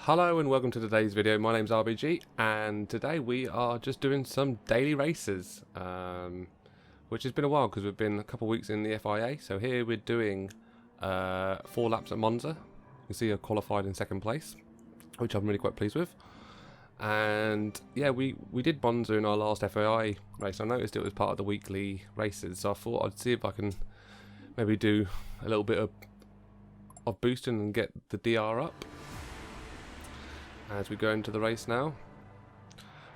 Hello and welcome to today's video. My name's ArbieG and today we are just doing some daily races, which has been a while because we've been a couple of weeks in the FIA. So here we're doing 4 laps at Monza. You can see I qualified in second place, which I'm really quite pleased with. And yeah, we did Monza in our last FIA race. I noticed it was part of the weekly races, so I thought I'd see if I can maybe do a little bit of boosting and get the DR up as we go into the race now.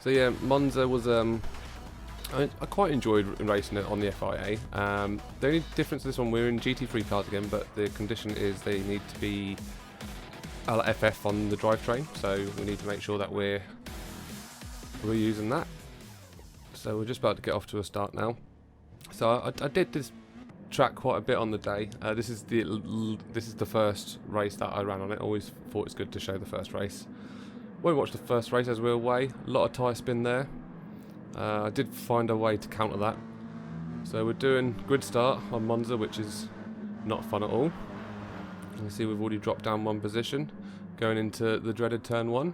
So yeah, Monza was I quite enjoyed racing it on the FIA. The only difference this one, we're in GT3 cars again, but the condition is they need to be LFF on the drivetrain, so we need to make sure that we're using that. So we're just about to get off to a start now. So I did this track quite a bit on the day. This is the first race that I ran on it. Always thought it's good to show the first race. Won't watch the first race as we're away. A lot of tyre spin there. I did find a way to counter that. So we're doing grid start on Monza, which is not fun at all. You can see we've already dropped down one position, going into the dreaded turn 1.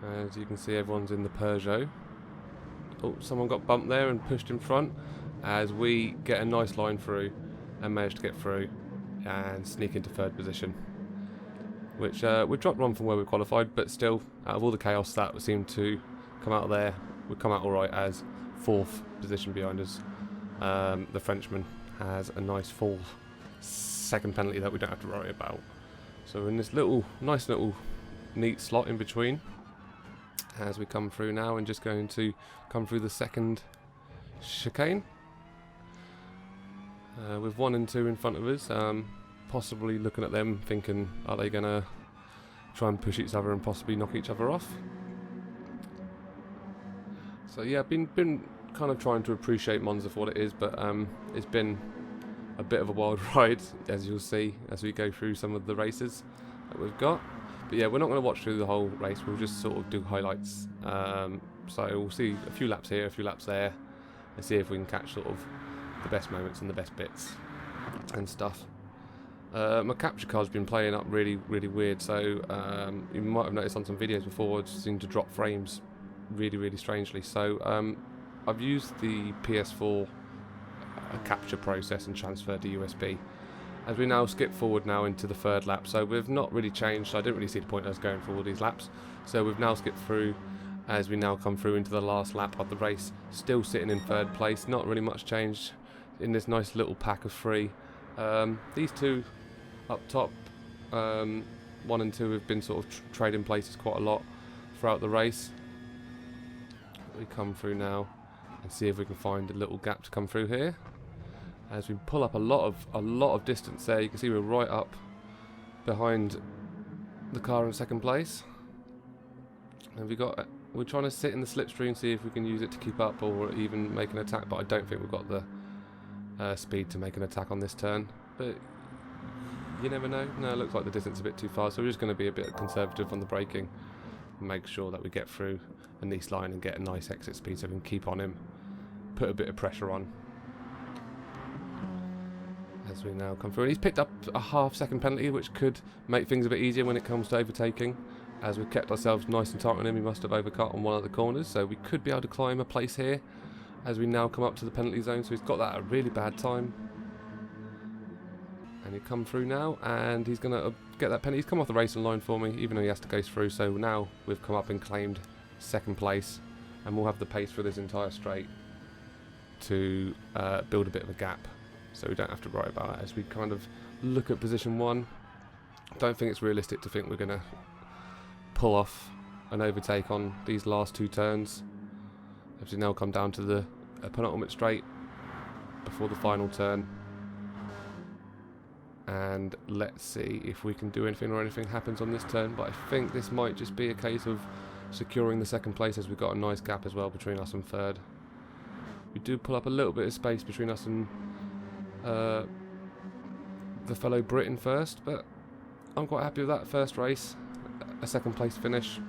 As you can see, everyone's in the Peugeot. Oh, someone got bumped there and pushed in front, as we get a nice line through and manage to get through and sneak into third position. Which we dropped one from where we qualified, but still, out of all the chaos that seemed to come out of there, we come out alright as 4th position behind us. The Frenchman has a nice full second penalty that we don't have to worry about. So we're in this nice little neat slot in between as we come through now, and just going to come through the second chicane with 1 and 2 in front of us. Possibly looking at them thinking, are they going to try and push each other and possibly knock each other off? So yeah, I've been kind of trying to appreciate Monza for what it is, but it's been a bit of a wild ride, as you'll see as we go through some of the races that we've got. But yeah, we're not going to watch through the whole race, we'll just sort of do highlights. So we'll see a few laps here, a few laps there, and see if we can catch sort of the best moments and the best bits and stuff. My capture card's been playing up really weird, so you might have noticed on some videos before, it seemed to drop frames really strangely. So I've used the PS4 capture process and transferred to USB. As we now skip forward now into the 3rd lap, so we've not really changed, so I didn't really see the point of us going through all these laps. So we've now skipped through as we now come through into the last lap of the race, still sitting in 3rd place, not really much changed in this nice little pack of 3. These two up top, 1 and 2, have been sort of trading places quite a lot throughout the race. We come through now and see if we can find a little gap to come through here. As we pull up a lot of distance there, you can see we're right up behind the car in 2nd place. And we're trying to sit in the slipstream, see if we can use it to keep up or even make an attack, but I don't think we've got the speed to make an attack on this turn. But you never know. No, it looks like the distance is a bit too far, so we're just going to be a bit conservative on the braking. Make sure that we get through a nice line and get a nice exit speed so we can keep on him, put a bit of pressure on. As we now come through, and he's picked up a half-second penalty, which could make things a bit easier when it comes to overtaking. As we've kept ourselves nice and tight on him, he must have overcut on one of the corners, so we could be able to climb a place here as we now come up to the penalty zone. So he's got that at a really bad time. And he come through now, and he's going to get that penalty. He's come off the racing line for me, even though he has to go through. So now we've come up and claimed 2nd place, and we'll have the pace for this entire straight to build a bit of a gap, so we don't have to worry about it as we kind of look at position 1. Don't think it's realistic to think we're going to pull off an overtake on these last 2 turns. As we now come down to the penultimate straight before the final turn. And let's see if we can do anything or anything happens on this turn, but I think this might just be a case of securing the 2nd place, as we've got a nice gap as well between us and 3rd. We do pull up a little bit of space between us and the fellow Brit in 1st, but I'm quite happy with that. First race, a 2nd place finish.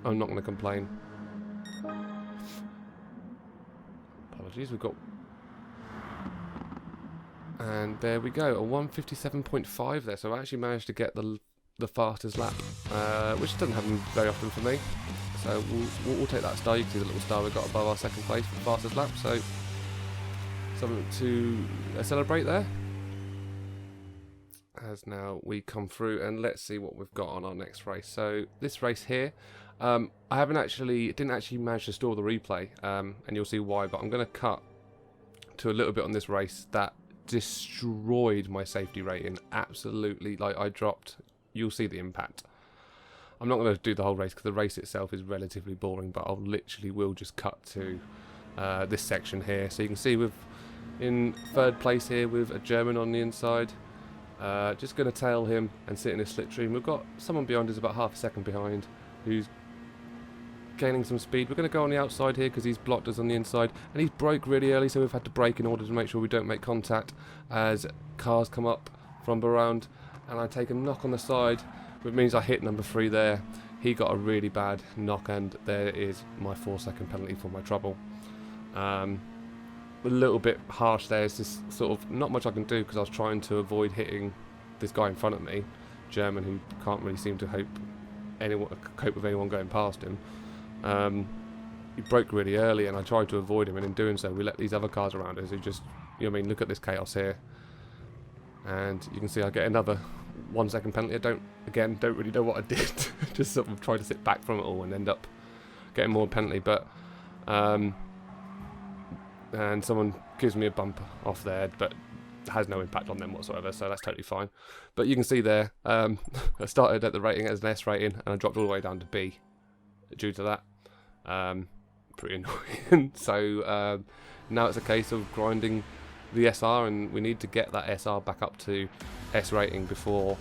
I'm not going to complain. Apologies, we've got And there we go, a 157.5 there. So I actually managed to get the the fastest lap, which doesn't happen very often for me. So we'll take that star. You can see the little star we got above our second place for the fastest lap. So something to celebrate there. As now we come through, and let's see what we've got on our next race. So this race here, I didn't actually manage to store the replay, and you'll see why. But I'm going to cut to a little bit on this race that destroyed my safety rating. Absolutely, like I dropped. You'll see the impact. I'm not going to do the whole race because the race itself is relatively boring, but I'll literally will just cut to this section here. So you can see in third place here with a German on the inside. Just going to tail him and sit in his slipstream. We've got someone behind us about half a second behind who's gaining some speed. We're going to go on the outside here because he's blocked us on the inside, and he's broke really early, so we've had to brake in order to make sure we don't make contact as cars come up from around, and I take a knock on the side, which means I hit number 3 there. He got a really bad knock, and there is my 4-second penalty for my trouble. A little bit harsh there. It's just sort of not much I can do because I was trying to avoid hitting this guy in front of me, German, who can't really seem to cope with anyone going past him. He broke really early, and I tried to avoid him, and in doing so we let these other cars around us who just, you know what I mean, look at this chaos here, and you can see I get another 1-second penalty. I don't really know what I did. Just sort of tried to sit back from it all and end up getting more penalty, but and someone gives me a bump off there, but has no impact on them whatsoever, so that's totally fine. But you can see there, I started at the rating as an S rating, and I dropped all the way down to B due to that. Pretty annoying. So now it's a case of grinding the SR, and we need to get that SR back up to S rating before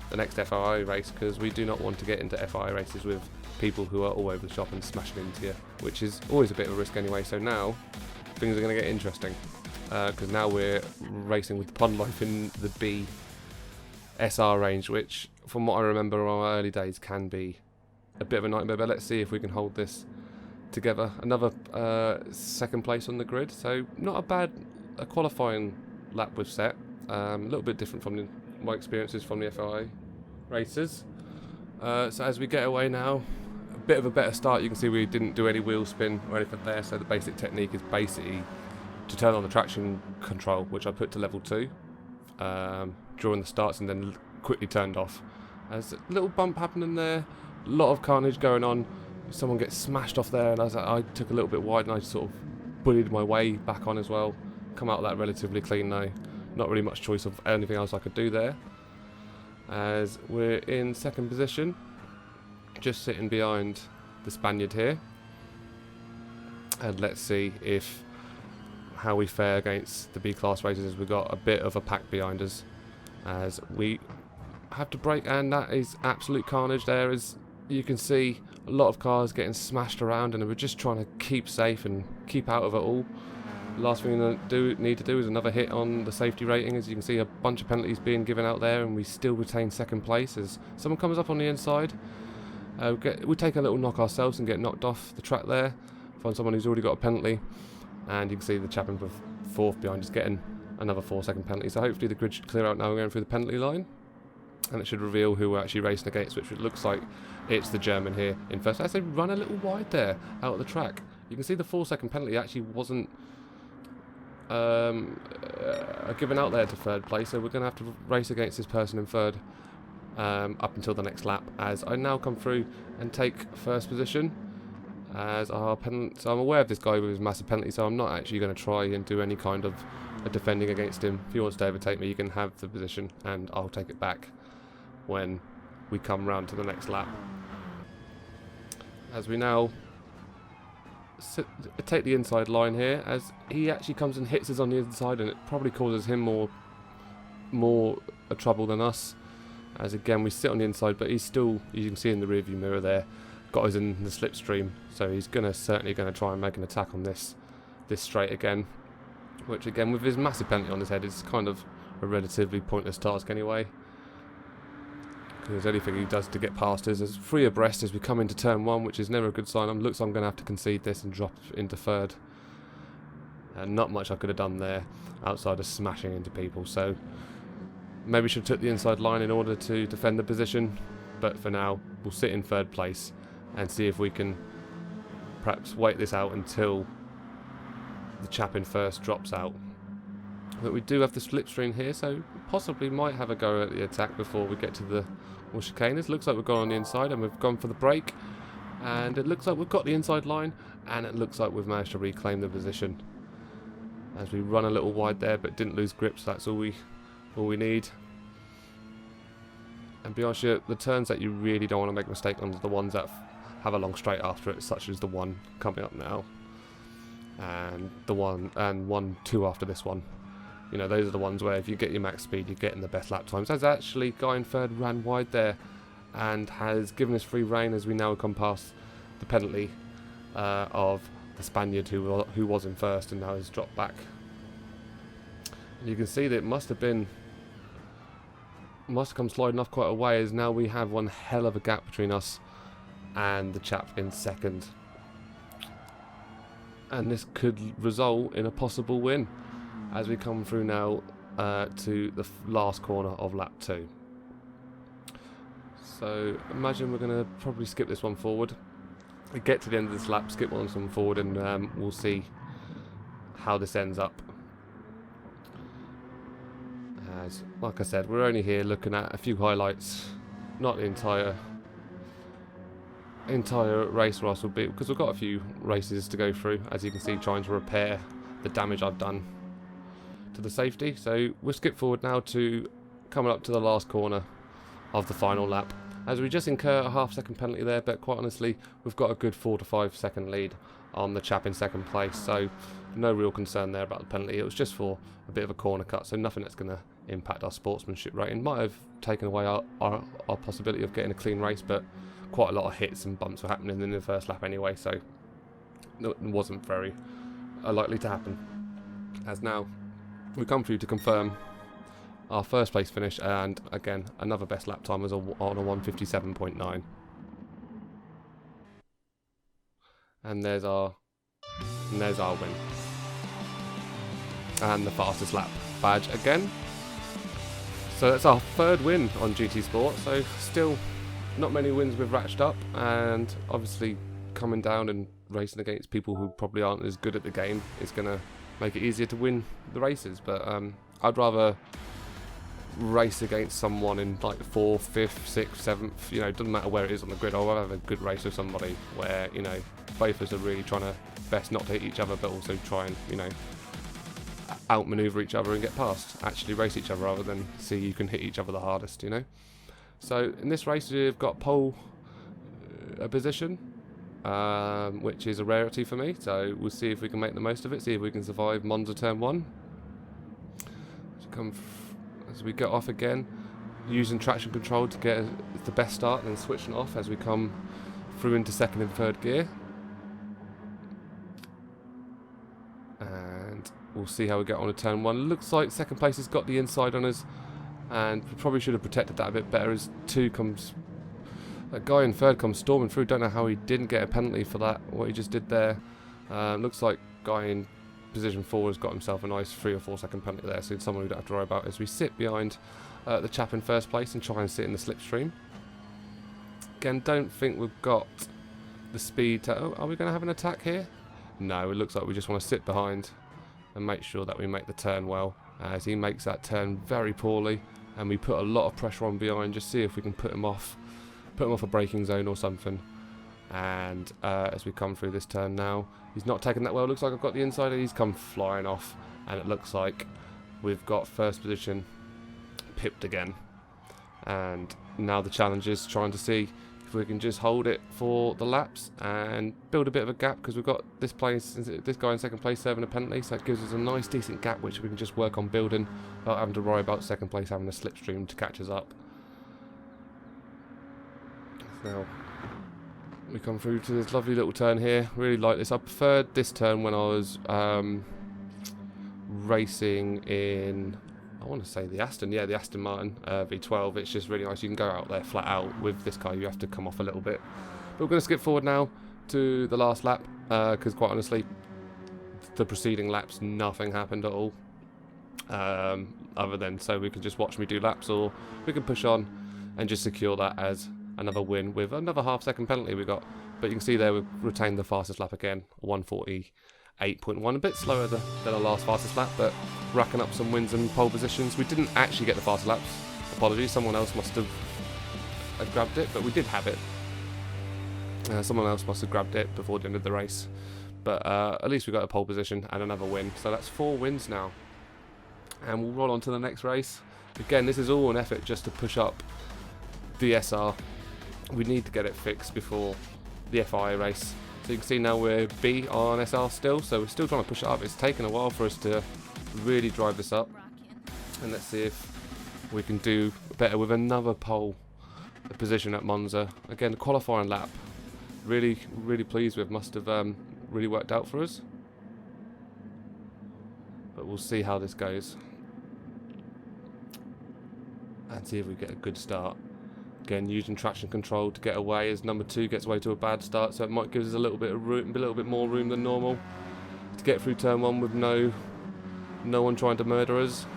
the next FIA race, because we do not want to get into FIA races with people who are all over the shop and smashing into you, which is always a bit of a risk anyway. So now things are going to get interesting, because now we're racing with the Pond Life in the B SR range, which from what I remember on our early days can be a bit of a nightmare. But let's see if we can hold this together. Another second place on the grid, so not a bad qualifying lap we've set. A little bit different from my experiences from the FIA races. So as we get away now, a bit of a better start. You can see we didn't do any wheel spin or anything there, so the basic technique is basically to turn on the traction control, which I put to level 2 during the starts, and then quickly turned off. There's a little bump happening there, a lot of carnage going on. Someone gets smashed off there, and I took a little bit wide, and I sort of bullied my way back on as well. Come out of that relatively clean though. Not really much choice of anything else I could do there. As we're in second position, just sitting behind the Spaniard here. And let's see how we fare against the B-class races. We've got a bit of a pack behind us as we have to brake, and that is absolute carnage there. As you can see, a lot of cars getting smashed around, and we're just trying to keep safe and keep out of it all. Last thing we need to do is another hit on the safety rating. As you can see, a bunch of penalties being given out there, and we still retain second place as someone comes up on the inside. We take a little knock ourselves and get knocked off the track there. Find someone who's already got a penalty, and you can see the chap in fourth behind is getting another 4-second penalty. So hopefully the grid should clear out now. We're going through the penalty line, and it should reveal who we're actually racing against, which it looks like it's the German here in first. As they run a little wide there out of the track, you can see the 4-second penalty actually wasn't given out there to third place, so we're going to have to race against this person in third up until the next lap, as I now come through and take first position as our penalty. So I'm aware of this guy with his massive penalty, so I'm not actually going to try and do any kind of defending against him. If he wants to overtake me, you can have the position, and I'll take it back when we come round to the next lap. As we now take the inside line here, as he actually comes and hits us on the inside, and it probably causes him more trouble than us, as again we sit on the inside, but he's still, you can see in the rearview mirror there, got us in the slipstream, so he's certainly going to try and make an attack on this straight again, which again with his massive penalty on his head is kind of a relatively pointless task anyway, because anything he does to get past us is free abreast as we come into turn 1, which is never a good sign. Looks like I'm going to have to concede this and drop into third, and not much I could have done there outside of smashing into people. So Maybe should have took the inside line in order to defend the position, but for now we'll sit in third place and see if we can perhaps wait this out until the chap in first drops out. But we do have the slipstream here, so possibly might have a go at the attack before we get to the chicanes. Looks like we've gone on the inside and we've gone for the break, and it looks like we've got the inside line, and it looks like we've managed to reclaim the position as we run a little wide there but didn't lose grip, so that's all we need. And be honest, the turns that you really don't want to make a mistake on are the ones that have a long straight after it, such as the one coming up now, and the one two after this one. You know, those are the ones where if you get your max speed, you're getting the best lap times. As actually, guy in third ran wide there and has given us free rein as we now come past the penalty of the Spaniard who was in first and now has dropped back. And you can see that it must have come sliding off quite a way, as now we have one hell of a gap between us and the chap in second. And this could result in a possible win as we come through now to the last corner of lap 2. So imagine we're going to probably skip this one forward. We get to the end of this lap, skip one forward, and we'll see how this ends up. As, like I said, we're only here looking at a few highlights, not the entire race, Ross will be, because we've got a few races to go through, as you can see, trying to repair the damage I've done to the safety. So we'll skip forward now to coming up to the last corner of the final lap, as we just incur a half-second penalty there, but quite honestly we've got a good 4 to 5 second lead on the chap in second place, so no real concern there about the penalty. It was just for a bit of a corner cut, so nothing that's going to impact our sportsmanship rating. Might have taken away our possibility of getting a clean race, but quite a lot of hits and bumps were happening in the first lap anyway, so it wasn't very likely to happen. As now we come through to confirm our first place finish, and again another best lap time was on a 1:57.9, and there's our win and the fastest lap badge again. So that's our third win on GT Sport, so still not many wins we've ratcheted up, and obviously coming down and racing against people who probably aren't as good at the game is going to make it easier to win the races. But I'd rather race against someone in like 4th, 5th, 6th, 7th, you know, it doesn't matter where it is on the grid. I'd rather have a good race with somebody where, you know, both of us are really trying to best not to hit each other, but also try and, you know, outmaneuver each other and get past, actually race each other rather than see who can hit each other the hardest, you know. So in this race we've got pole position, which is a rarity for me, so we'll see if we can make the most of it, see if we can survive Monza turn 1. As we get off again, using traction control to get the best start, then switching off as we come through into second and third gear. And we'll see how we get on to turn 1. Looks like second place has got the inside on us, and we probably should have protected that a bit better, as that guy in third comes storming through. Don't know how he didn't get a penalty for that, what he just did there. Looks like guy in position 4 has got himself a nice 3 or 4 second penalty there, so it's someone we don't have to worry about as we sit behind the chap in first place and try and sit in the slipstream. Again, don't think we've got the speed to... Oh, are we going to have an attack here? No, it looks like we just want to sit behind and make sure that we make the turn well, as he makes that turn very poorly, and we put a lot of pressure on behind, just see if we can put him off a braking zone or something. And as we come through this turn now, he's not taking that well. Looks like I've got the inside, he's come flying off, and it looks like we've got first position pipped again. And now the challenge is trying to see if we can just hold it for the laps and build a bit of a gap, because we've got this guy in second place serving a penalty, so it gives us a nice decent gap which we can just work on building without having to worry about second place having a slipstream to catch us up. Now we come through to this lovely little turn here. Really like this. I preferred this turn when I was racing in, I want to say the Aston Martin V12. It's just really nice. You can go out there flat out. With this car you have to come off a little bit. But we're going to skip forward now to the last lap, because quite honestly the preceding laps nothing happened at all. other than so we can just watch me do laps, or we can push on and just secure that as another win with another half-second penalty we got. But you can see there we've retained the fastest lap again, 1:48.1, a bit slower than our last fastest lap, but racking up some wins and pole positions. We didn't actually get the fastest laps, apologies, someone else must have grabbed it, but we did have it. Someone else must have grabbed it before the end of the race, but at least we got a pole position and another win, so that's 4 wins now. And we'll roll on to the next race. Again, this is all an effort just to push up the SR. We need to get it fixed before the FIA race. So you can see now we're B on SR still, so we're still trying to push it up. It's taken a while for us to really drive this up, and let's see if we can do better with another pole position at Monza. Again, the qualifying lap, really pleased with, must have really worked out for us, but we'll see how this goes and see if we get a good start. Again, using traction control to get away as number 2 gets away to a bad start, so it might give us a little bit of room, a little bit more room than normal to get through turn 1 with no one trying to murder us.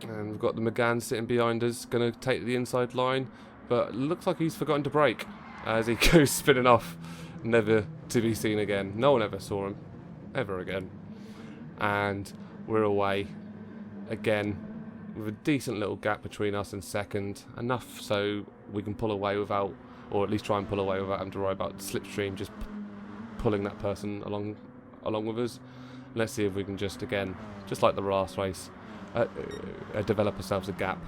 And we've got the McGann sitting behind us, going to take the inside line, but looks like he's forgotten to brake as he goes spinning off, never to be seen again. No one ever saw him, ever again. And we're away again, with a decent little gap between us and second, enough so we can pull away without, or at least try and pull away without having to worry about slipstream just pulling that person along with us. Let's see if we can just, again, just like the last race, develop ourselves a gap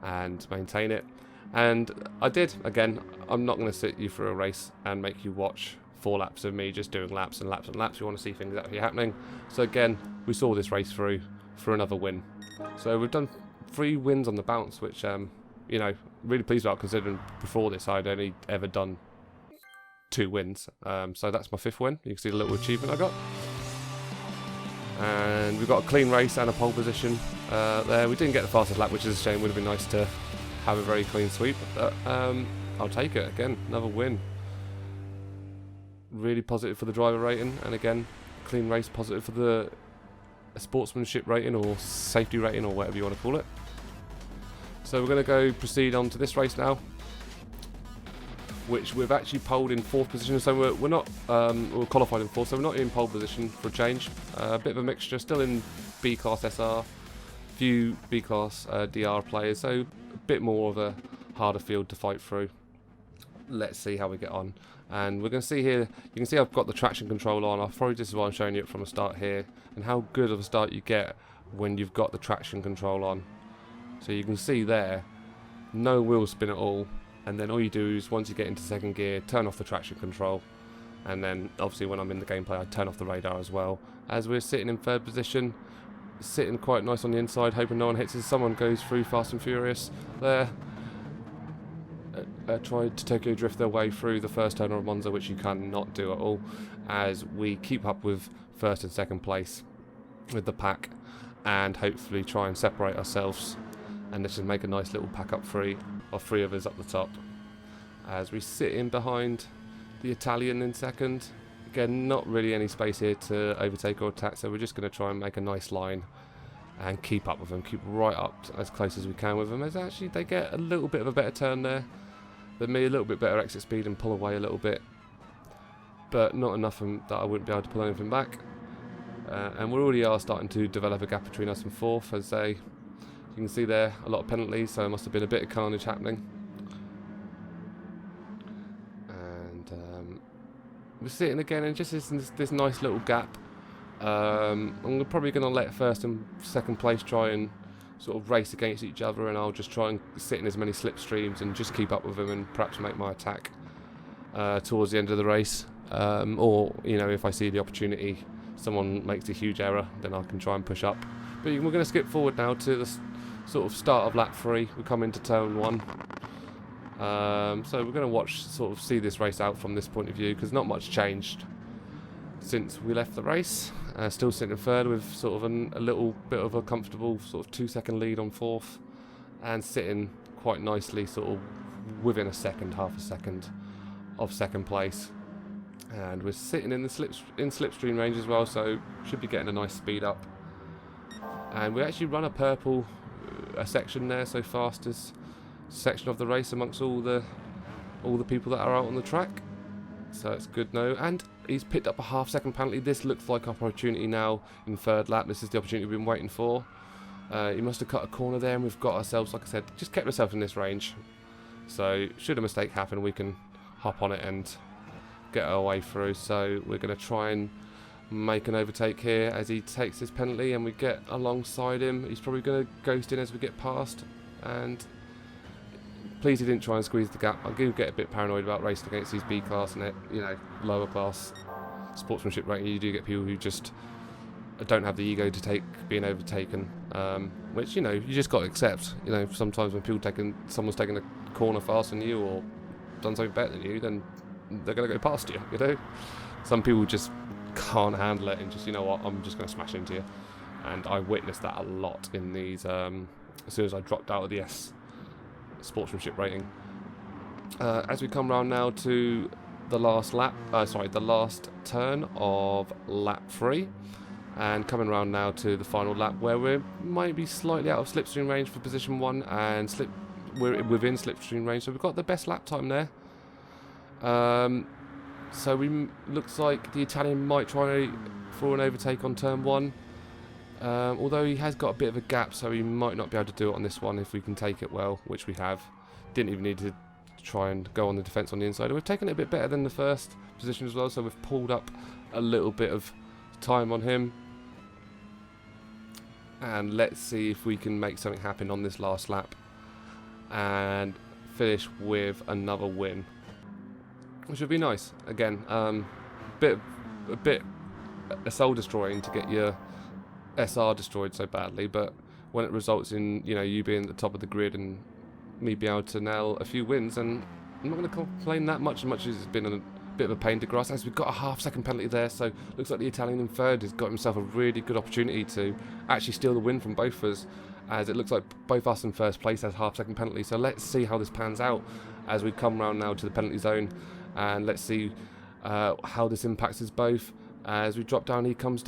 and maintain it. And I did. Again, I'm not going to sit you through a race and make you watch 4 laps of me just doing laps and laps and laps. You want to see things actually happening. So again, we saw this race through for another win. So we've done 3 wins on the bounce, which you know, really pleased about, considering before this I'd only ever done 2 wins. So that's my 5th win. You can see the little achievement I got. And we've got a clean race and a pole position there. We didn't get the fastest lap, which is a shame. Would have been nice to have a very clean sweep, but I'll take it. Again, another win. Really positive for the driver rating, and again, clean race, positive for the sportsmanship rating or safety rating or whatever you want to call it. So we're going to proceed on to this race now, which we've actually poled in 4th position. So we're not we're qualified in 4th, so we're not in pole position for a change. A bit of a mixture, still in B class SR, few B class DR players, so a bit more of a harder field to fight through. Let's see how we get on. And we're going to see here, you can see I've got the traction control on. This is why I'm showing you it from the start here, and how good of a start you get when you've got the traction control on. So you can see there, no wheel spin at all, and then all you do is, once you get into 2nd gear, turn off the traction control, and then obviously when I'm in the gameplay I turn off the radar as well. As we're sitting in 3rd position, sitting quite nice on the inside, hoping no one hits us. Someone goes through fast and furious there. Tried to Tokyo drift their way through the first turn of Monza, which you cannot do at all, as we keep up with 1st and 2nd place with the pack, and hopefully try and separate ourselves, and let's just make a nice little pack up 3 of us up the top, as we sit in behind the Italian in 2nd. Again, not really any space here to overtake or attack, so we're just going to try and make a nice line and keep up with them, keep right up as close as we can with them, as actually they get a little bit of a better turn there than me, a little bit better exit speed and pull away a little bit, but not enough that I wouldn't be able to pull anything back. And we already are starting to develop a gap between us and 4th, as you can see there, a lot of penalties, so there must have been a bit of carnage happening. And we're sitting again in just this nice little gap. I'm probably going to let 1st and 2nd place try and sort of race against each other, and I'll just try and sit in as many slipstreams and just keep up with them, and perhaps make my attack towards the end of the race. Or, you know, if I see the opportunity, someone makes a huge error, then I can try and push up. But we're going to skip forward now to the sort of start of lap 3. We come into turn 1. So we're going to see this race out from this point of view, because not much changed since we left the race. Still sitting in 3rd with sort of a little bit of a comfortable sort of 2-second lead on 4th, and sitting quite nicely sort of within half a second of 2nd place. And we're sitting in the slipstream range as well, so should be getting a nice speed up And we actually run a purple section there, so fastest section of the race amongst all the people that are out on the track. So it's good now. And he's picked up a half-second penalty. This looks like opportunity now in third lap. This is the opportunity we've been waiting for. He must have cut a corner there, and we've got ourselves, like I said, just kept ourselves in this range. So should a mistake happen, we can hop on it and get our way through. So we're going to try and make an overtake here as he takes his penalty, and we get alongside him. He's probably going to ghost in as we get past, and please he didn't try and squeeze the gap. I do get a bit paranoid about racing against these B class and lower class sportsmanship rating. You do get people who just don't have the ego to take being overtaken, which you just got to accept. Sometimes when someone's taking a corner faster than you or done something better than you, then they're going to go past you. Some people just can't handle it and just, you know what, I'm just going to smash into you. And I witnessed that a lot in these as soon as I dropped out of the S sportsmanship rating. As we come round now to the last last turn of lap 3, and coming round now to the final lap where we might be slightly out of slipstream range for position 1, and we're within slipstream range, so we've got the best lap time there. So looks like the Italian might try for an overtake on turn 1, although he has got a bit of a gap, so he might not be able to do it on this one if we can take it well, which we have. Didn't even need to try and go on the defence on the inside. We've taken it a bit better than the first position as well, so we've pulled up a little bit of time on him. And let's see if we can make something happen on this last lap and finish with another win, which would be nice. Again, a bit soul destroying to get your SR destroyed so badly, but when it results in you being at the top of the grid and me being able to nail a few wins, and I'm not going to complain that much as it's been a bit of a pain to grasp, as we've got a half-second penalty there. So looks like the Italian in third has got himself a really good opportunity to actually steal the win from both of us, as it looks like both us in first place has half-second penalty. So let's see how this pans out as we come round now to the penalty zone, and let's see how this impacts us both. As we drop down, he comes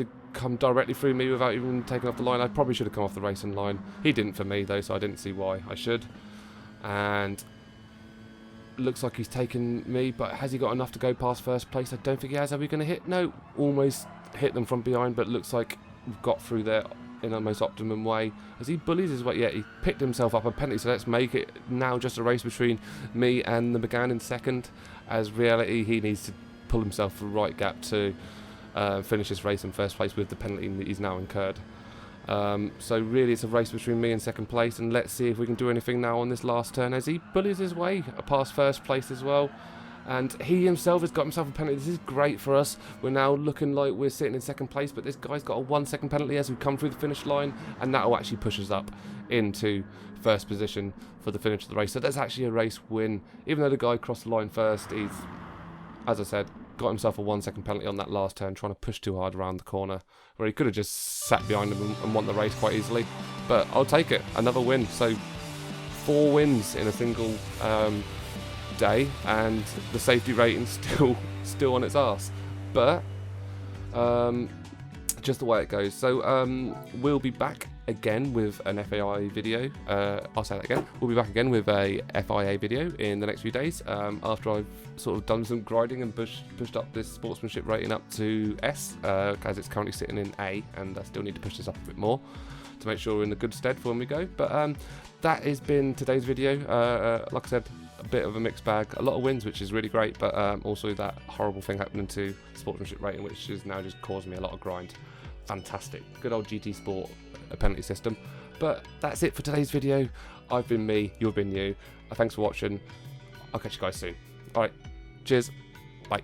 directly through me without even taking off the line. I probably should have come off the racing line. He didn't for me though, so I didn't see why I should. And looks like he's taken me, but has he got enough to go past first place? I don't think he has. Are we going to hit? No, almost hit them from behind, but looks like we've got through there in a most optimum way. As he bullies his way, yeah, he picked himself up a penalty, so let's make it now just a race between me and the McGann in second. As reality, he needs to pull himself the right gap to finish this race in first place with the penalty that he's now incurred. So really it's a race between me and second place, and let's see if we can do anything now on this last turn as he bullies his way past first place as well. And he himself has got himself a penalty. This is great for us. We're now looking like we're sitting in second place, but this guy's got a 1 second penalty as we come through the finish line, and that will actually push us up into first position for the finish of the race. So that's actually a race win. Even though the guy crossed the line first, he's, as I said, got himself a 1 second penalty on that last turn, trying to push too hard around the corner, where he could have just sat behind him and won the race quite easily. But I'll take it, another win. So 4 wins in a single day, and the safety rating still on its arse. But just the way it goes. So we'll be back again with an FAI video. I'll say that again. We'll be back again with a FIA video in the next few days, after I've sort of done some grinding and pushed up this sportsmanship rating up to S, as it's currently sitting in A, and I still need to push this up a bit more to make sure we're in the good stead for when we go. But that has been today's video. Like I said, a bit of a mixed bag, a lot of wins, which is really great, but also that horrible thing happening to sportsmanship rating, which has now just caused me a lot of grind. Fantastic, good old GT Sport penalty system. But that's it for today's video. I've been me, you've been you. Thanks for watching. I'll catch you guys soon. Alright, cheers, bye.